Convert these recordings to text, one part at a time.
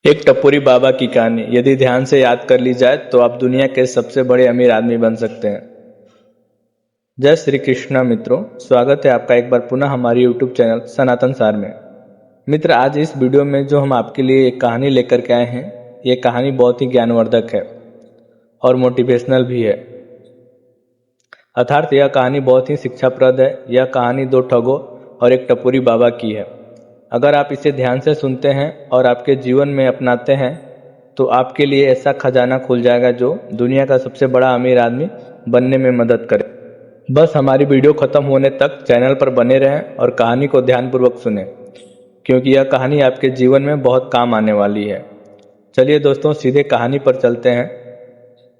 एक टपोरी बाबा की कहानी यदि ध्यान से याद कर ली जाए तो आप दुनिया के सबसे बड़े अमीर आदमी बन सकते हैं। जय श्री कृष्णा मित्रों, स्वागत है आपका एक बार पुनः हमारे यूट्यूब चैनल सनातन सार में। मित्र, आज इस वीडियो में जो हम आपके लिए एक कहानी लेकर के आए हैं, ये कहानी बहुत ही ज्ञानवर्धक है और मोटिवेशनल भी है। अर्थात यह कहानी बहुत ही शिक्षाप्रद है। यह कहानी दो ठगों और एक टपोरी बाबा की है। अगर आप इसे ध्यान से सुनते हैं और आपके जीवन में अपनाते हैं तो आपके लिए ऐसा खजाना खुल जाएगा जो दुनिया का सबसे बड़ा अमीर आदमी बनने में मदद करे। बस हमारी वीडियो खत्म होने तक चैनल पर बने रहें और कहानी को ध्यानपूर्वक सुनें, क्योंकि यह कहानी आपके जीवन में बहुत काम आने वाली है। चलिए दोस्तों, सीधे कहानी पर चलते हैं।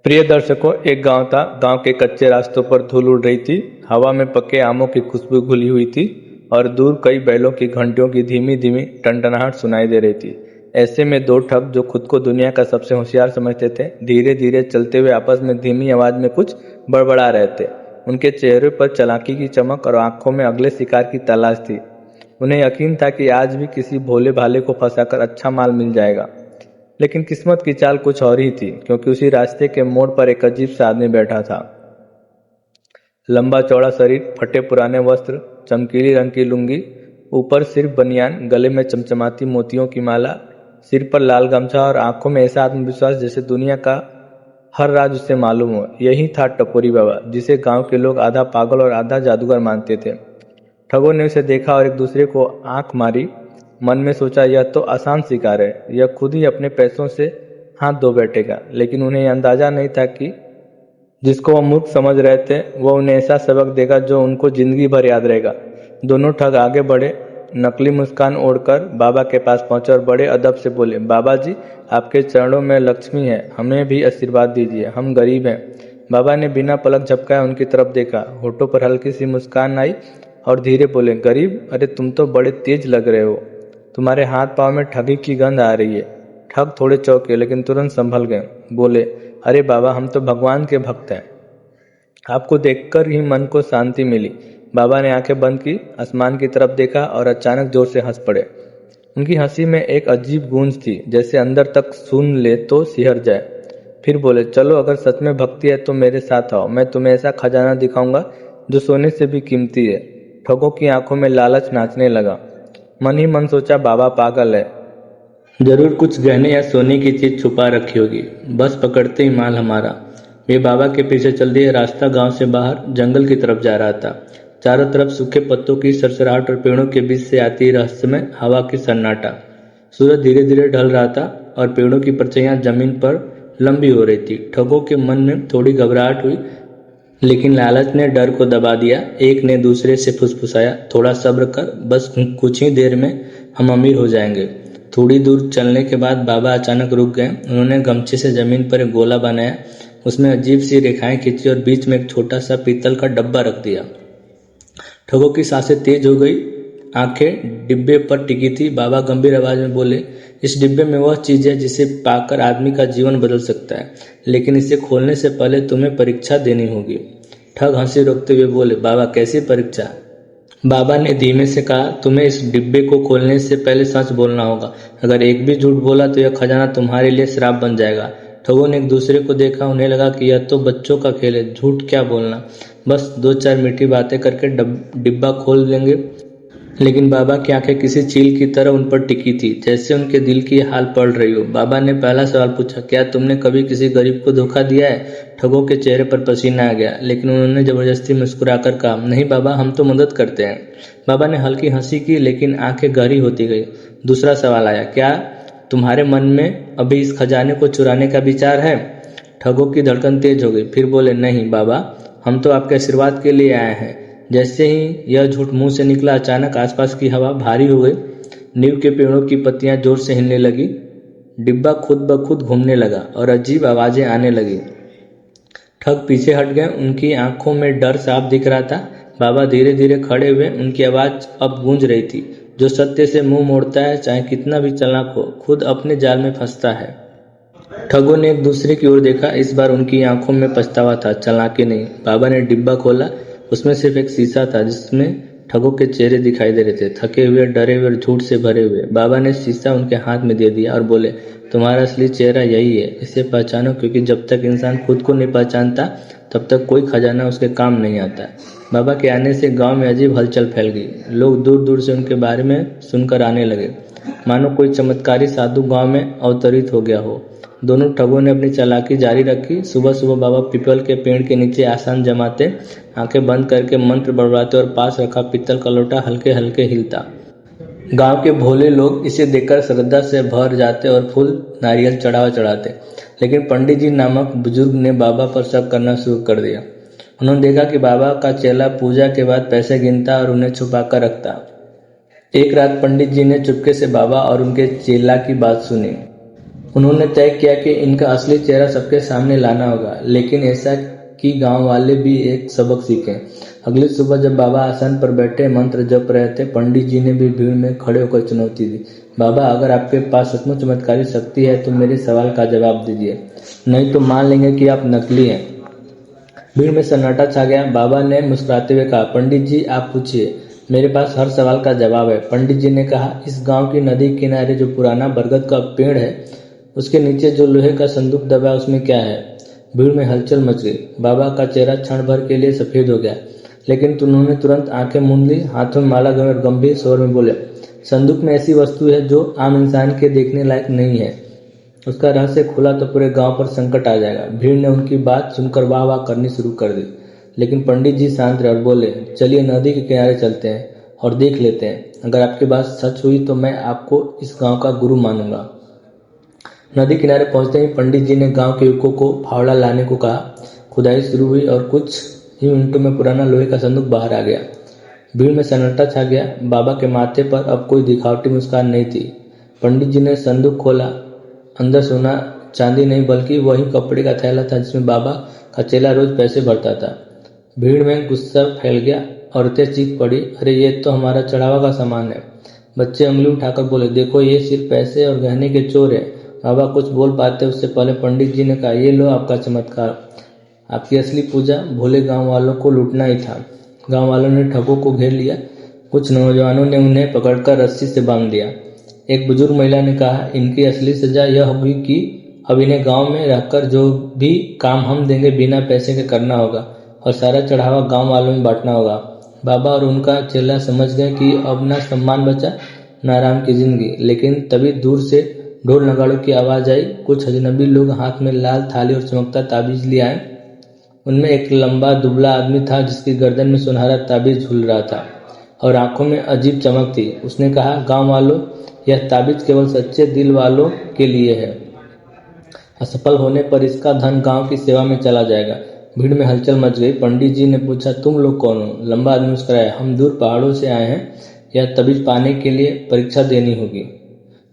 प्रिय दर्शकों, एक गांव था। गांव के कच्चे रास्तों पर धूल उड़ रही थी, हवा में पके आमों की खुशबू घुली हुई थी और दूर कई बैलों की घंटियों की धीमी धीमी टनटनाहट सुनाई दे रही थी। ऐसे में दो ठग जो खुद को दुनिया का सबसे होशियार समझते थे, धीरे धीरे चलते हुए आपस में धीमी आवाज में कुछ बड़बड़ा रहे थे। उनके चेहरे पर चालाकी की चमक और आंखों में अगले शिकार की तलाश थी। उन्हें यकीन था कि आज भी किसी भोले भाले को फंसाकर अच्छा माल मिल जाएगा। लेकिन किस्मत की चाल कुछ और ही थी, क्योंकि उसी रास्ते के मोड़ पर एक अजीब सा आदमी बैठा था। लंबा चौड़ा शरीर, फटे पुराने वस्त्र, चमकीली रंग की लुंगी, ऊपर सिर्फ बनियान, गले में चमचमाती मोतियों की माला, सिर पर लाल गमछा और आंखों में ऐसा आत्मविश्वास जैसे दुनिया का हर राज उसे मालूम हो। यही था टपोरी बाबा, जिसे गांव के लोग आधा पागल और आधा जादूगर मानते थे। ठगों ने उसे देखा और एक दूसरे को आंख मारी। मन में सोचा, यह तो आसान शिकार है, यह खुद ही अपने पैसों से हाथ धो बैठेगा। लेकिन उन्हें अंदाजा नहीं था कि जिसको वह मूर्ख समझ रहे थे, वह उन्हें ऐसा सबक देगा जो उनको जिंदगी भर याद रहेगा। दोनों ठग आगे बढ़े, नकली मुस्कान ओढ़कर बाबा के पास पहुंचे और बड़े अदब से बोले, बाबा जी, आपके चरणों में लक्ष्मी है, हमें भी आशीर्वाद दीजिए, हम गरीब हैं। बाबा ने बिना पलक झपकाए उनकी तरफ देखा। होठों पर हल्की सी मुस्कान आई और धीरे बोले, गरीब? अरे तुम तो बड़े तेज लग रहे हो, तुम्हारे हाथ पांव में ठगी की गंध आ रही है। ठग थोड़े चौंके, लेकिन तुरंत संभल गए। बोले, अरे बाबा, हम तो भगवान के भक्त हैं, आपको देखकर ही मन को शांति मिली। बाबा ने आंखें बंद की, आसमान की तरफ देखा और अचानक जोर से हंस पड़े। उनकी हंसी में एक अजीब गूंज थी, जैसे अंदर तक सुन ले तो सिहर जाए। फिर बोले, चलो, अगर सच में भक्ति है तो मेरे साथ आओ, मैं तुम्हें ऐसा खजाना दिखाऊंगा जो सोने से भी कीमती है। ठगों की आंखों में लालच नाचने लगा। मन ही मन सोचा, बाबा पागल है, जरूर कुछ गहने या सोने की चीज छुपा रखी होगी, बस पकड़ते ही माल हमारा। वे बाबा के पीछे चल दिए। रास्ता गांव से बाहर जंगल की तरफ जा रहा था। चारों तरफ सूखे पत्तों की सरसराहट और पेड़ों के बीच से आती रहस्यमय हवा की सन्नाटा। सूरज धीरे धीरे ढल रहा था और पेड़ों की परछाइयां जमीन पर लंबी हो रही थी। ठगों के मन में थोड़ी घबराहट हुई, लेकिन लालच ने डर को दबा दिया। एक ने दूसरे से फुसफुसाया, थोड़ा सब्र कर, बस कुछ ही देर में हम अमीर हो जाएंगे। थोड़ी दूर चलने के बाद बाबा अचानक रुक गए। उन्होंने गमछे से जमीन पर एक गोला बनाया, उसमें अजीब सी रेखाएं खींची और बीच में एक छोटा सा पीतल का डब्बा रख दिया। ठगों की सांसें तेज हो गई, आंखें डिब्बे पर टिकी थी। बाबा गंभीर आवाज में बोले, इस डिब्बे में वह चीज है जिसे पाकर आदमी का जीवन बदल सकता है, लेकिन इसे खोलने से पहले तुम्हें परीक्षा देनी होगी। ठग हंसी रोकते हुए बोले, बाबा, कैसी परीक्षा? बाबा ने धीमे से कहा, तुम्हें इस डिब्बे को खोलने से पहले सच बोलना होगा। अगर एक भी झूठ बोला तो यह खजाना तुम्हारे लिए श्राप बन जाएगा। ठगों ने एक दूसरे को देखा। उन्हें लगा कि यह तो बच्चों का खेल है, झूठ क्या बोलना, बस दो चार मीठी बातें करके डिब्बा खोल लेंगे। लेकिन बाबा की आंखें किसी चील की तरह उन पर टिकी थी, जैसे उनके दिल की हाल पढ़ रही हो। बाबा ने पहला सवाल पूछा, क्या तुमने कभी किसी गरीब को धोखा दिया है? ठगों के चेहरे पर पसीना आ गया, लेकिन उन्होंने जबरदस्ती मुस्कुराकर कहा, नहीं बाबा, हम तो मदद करते हैं। बाबा ने हल्की हंसी की, लेकिन आंखें गहरी होती गई। दूसरा सवाल आया, क्या तुम्हारे मन में अभी इस खजाने को चुराने का विचार है? ठगों की धड़कन तेज हो गई। फिर बोले, नहीं बाबा, हम तो आपके आशीर्वाद के लिए आए हैं। जैसे ही यह झूठ मुंह से निकला, अचानक आसपास की हवा भारी हो गई। नीम के पेड़ों की पत्तियां जोर से हिलने लगी, डिब्बा खुद ब खुद घूमने लगा और अजीब आवाजें आने लगी। ठग पीछे हट गए, उनकी आंखों में डर साफ दिख रहा था। बाबा धीरे धीरे खड़े हुए, उनकी आवाज अब गूंज रही थी, जो सत्य से मुंह मोड़ता है, चाहे कितना भी चालाक हो, खुद अपने जाल में फंसता है। ठगों ने एक दूसरे की ओर देखा। इस बार उनकी आंखों में पछतावा था, चालाकी नहीं। बाबा ने डिब्बा खोला। उसमें सिर्फ एक शीशा था, जिसमें ठगों के चेहरे दिखाई दे रहे थे, थके हुए, डरे हुए और झूठ से भरे हुए। बाबा ने शीशा उनके हाथ में दे दिया और बोले, तुम्हारा असली चेहरा यही है, इसे पहचानो, क्योंकि जब तक इंसान खुद को नहीं पहचानता तब तक कोई खजाना उसके काम नहीं आता। बाबा के आने से गांव में अजीब हलचल फैल गई। लोग दूर दूर से उनके बारे में सुनकर आने लगे, मानो कोई चमत्कारी साधु गांव में अवतरित हो गया हो। दोनों ठगों ने अपनी चालाकी जारी रखी। सुबह सुबह बाबा पीपल के पेड़ के नीचे आसन जमाते, आंखें बंद करके मंत्र बड़बड़ाते और पास रखा पीतल का लोटा हल्के हल्के हिलता। गांव के भोले लोग इसे देखकर श्रद्धा से भर जाते और फूल नारियल चढ़ाते। लेकिन पंडित जी नामक बुजुर्ग ने बाबा पर शक करना शुरू कर दिया। उन्होंने देखा कि बाबा का चेला पूजा के बाद पैसे गिनता और उन्हें छुपा कर रखता। एक रात पंडित जी ने चुपके से बाबा और उनके चेला की बात सुनी। उन्होंने तय किया कि इनका असली चेहरा सबके सामने लाना होगा, लेकिन ऐसा कि गांव वाले भी एक सबक सीखें। अगली सुबह जब बाबा आसन पर बैठे मंत्र जप रहे थे, पंडित जी ने भी भीड़ में खड़े होकर चुनौती दी। बाबा, अगर आपके पास सचमुच चमत्कारी शक्ति है तो मेरे सवाल का जवाब दीजिए, नहीं तो मान लेंगे कि आप नकली हैं। भीड़ में सन्नाटा छा गया। बाबा ने मुस्कुराते हुए कहा, पंडित जी आप पूछिए, मेरे पास हर सवाल का जवाब है। पंडित जी ने कहा, इस गांव की नदी किनारे जो पुराना बरगद का पेड़ है, उसके नीचे जो लोहे का संदूक दबा है, उसमें क्या है? भीड़ में हलचल मच गई। बाबा का चेहरा क्षण भर के लिए सफेद हो गया, लेकिन उन्होंने तुरंत आंखें मूंद ली, हाथों में माला गए और गंभीर स्वर में बोले, संदूक में ऐसी वस्तु है जो आम इंसान के देखने लायक नहीं है। उसका रहस्य खुला तो पूरे गांव पर संकट आ जाएगा। भीड़ ने उनकी बात सुनकर वाह वाह करनी शुरू कर दी, लेकिन पंडित जी शांत रहे और बोले, चलिए नदी के किनारे चलते हैं और देख लेते हैं। अगर आपकी बात सच हुई तो मैं आपको इस गांव का गुरु मानूंगा। नदी किनारे पहुंचते ही पंडित जी ने गांव के युवकों को फावड़ा लाने को कहा। खुदाई शुरू हुई और कुछ ही मिनटों में पुराना लोहे का संदूक बाहर आ गया। भीड़ में सन्नाटा छा गया। बाबा के माथे पर अब कोई दिखावटी मुस्कान नहीं थी। पंडित जी ने संदूक खोला। अंदर सोना चांदी नहीं बल्कि वही कपड़े का थैला था जिसमें बाबा का चेला रोज पैसे भरता था। भीड़ में गुस्सा फैल गया। औरतें चीख पड़ी, अरे ये तो हमारा चढ़ावा का सामान है। बच्चे उंगली उठाकर बोले, देखो ये सिर्फ पैसे और गहने के चोर है। बाबा कुछ बोल पाते उससे पहले पंडित जी ने कहा, ये लो आपका चमत्कार। आपकी असली पूजा भोले गांव वालों को लूटना ही था। गांव वालों ने ठगों को घेर लिया। कुछ नौजवानों ने उन्हें पकड़कर रस्सी से बांध दिया। एक बुजुर्ग महिला ने कहा, इनकी असली सजा यह हुई कि अब इन्हें गांव में रहकर जो भी काम हम देंगे बिना पैसे के करना होगा और सारा चढ़ावा गांव वालों में बांटना होगा। बाबा और उनका चेला समझ गए कि अब ना सम्मान बचा न आराम की जिंदगी। लेकिन तभी दूर से ढोल नगाड़ों की आवाज आई। कुछ अजनबी लोग हाथ में लाल थाली और चमकता ताबीज लिए आए। उनमें एक लंबा दुबला आदमी था जिसकी गर्दन में सुनहरा ताबीज झूल रहा था और आंखों में अजीब चमक थी। उसने कहा, गांव वालों, यह ताबीज केवल सच्चे दिल वालों के लिए है। असफल होने पर इसका धन गांव की सेवा में चला जाएगा। भीड़ में हलचल मच गई। पंडित जी ने पूछा, तुम लोग कौन हो? लंबा आदमी मुस्कुराया, हम दूर पहाड़ों से आए हैं। यह ताबीज पाने के लिए परीक्षा देनी होगी।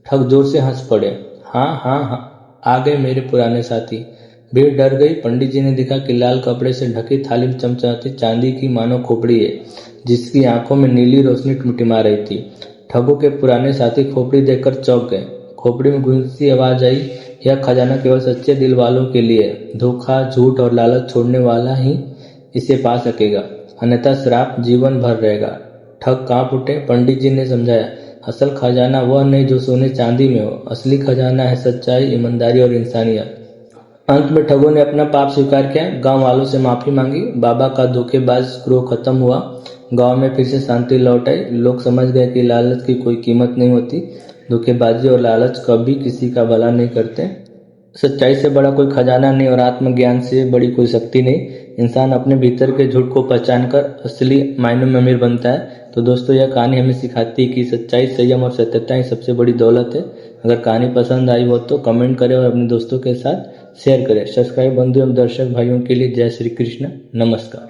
ठग जोर से हंस पड़े। हाँ, आ गए मेरे पुराने साथी। भीड़ डर गई। पंडित जी ने देखा कि लाल कपड़े से ढकी थाली में चमचमाती चांदी की मानो खोपड़ी है, जिसकी आंखों में नीली रोशनी टिमटिमा रही थी। ठगों के पुराने साथी खोपड़ी देखकर चौंक गए। खोपड़ी में गूंजती आवाज आई, यह खजाना केवल सच्चे दिल वालों के लिए है। धोखा, झूठ और लालच छोड़ने वाला ही इसे पा सकेगा, अन्यथा श्राप जीवन भर रहेगा। ठग कांप उठे। पंडित जी ने समझाया, असल खजाना वह नहीं जो सोने चांदी में हो। असली खजाना है सच्चाई, ईमानदारी और इंसानियत। अंत में ठगों ने अपना पाप स्वीकार किया, गांव वालों से माफी मांगी। बाबा का धोखेबाज ग्रोह खत्म हुआ। गांव में फिर से शांति लौट आई। लोग समझ गए कि लालच की कोई कीमत नहीं होती। धोखेबाजी और लालच कभी किसी का भला नहीं करते। सच्चाई से बड़ा कोई खजाना नहीं और आत्मज्ञान से बड़ी कोई शक्ति नहीं। इंसान अपने भीतर के झूठ को पहचान कर असली मायनों में अमीर बनता है। तो दोस्तों, यह कहानी हमें सिखाती है कि सच्चाई, संयम और सत्यता ही सबसे बड़ी दौलत है। अगर कहानी पसंद आई हो तो कमेंट करें और अपने दोस्तों के साथ शेयर करें। सब्सक्राइब बंधु एवं दर्शक भाइयों के लिए जय श्री कृष्ण, नमस्कार।